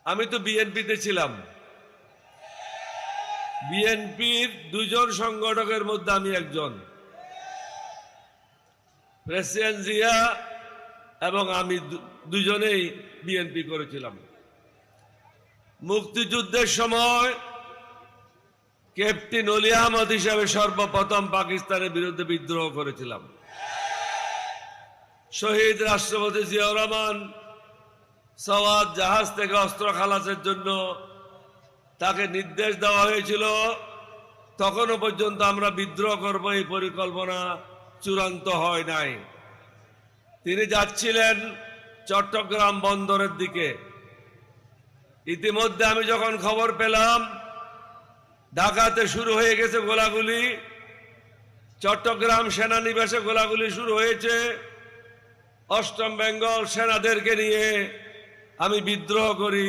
আমি তো বিএনপিতে ছিলাম। বিএনপির দুজন সংগঠকের মধ্যে আমি একজন। প্রেসিডেন্ট জিয়া এবং আমি দুজনেই বিএনপি করেছিলাম। মুক্তিযুদ্ধের সময় ক্যাপ্টেন অলি আহমদ হিসাবে সর্বপ্রথম পাকিস্তানের বিরুদ্ধে বিদ্রোহ করেছিলাম। শহীদ রাষ্ট্রপতি জিয়াউর রহমান সওয়াত জাহাজ থেকে অস্ত্র খালাসের জন্য তাকে নির্দেশ দেওয়া হয়েছিল। তখনও পর্যন্ত আমরা বিদ্রোহ করব এই পরিকল্পনা চূড়ান্ত হয় নাই। তিনি যাচ্ছিলেন চট্টগ্রাম বন্দরের দিকে। ইতিমধ্যে আমি যখন খবর পেলাম ঢাকাতে শুরু হয়ে গেছে গোলাগুলি, চট্টগ্রাম সেনানিবাসে গোলাগুলি শুরু হয়েছে, অষ্টম বেঙ্গল সেনাদেরকে নিয়ে আমি বিদ্রোহ করি।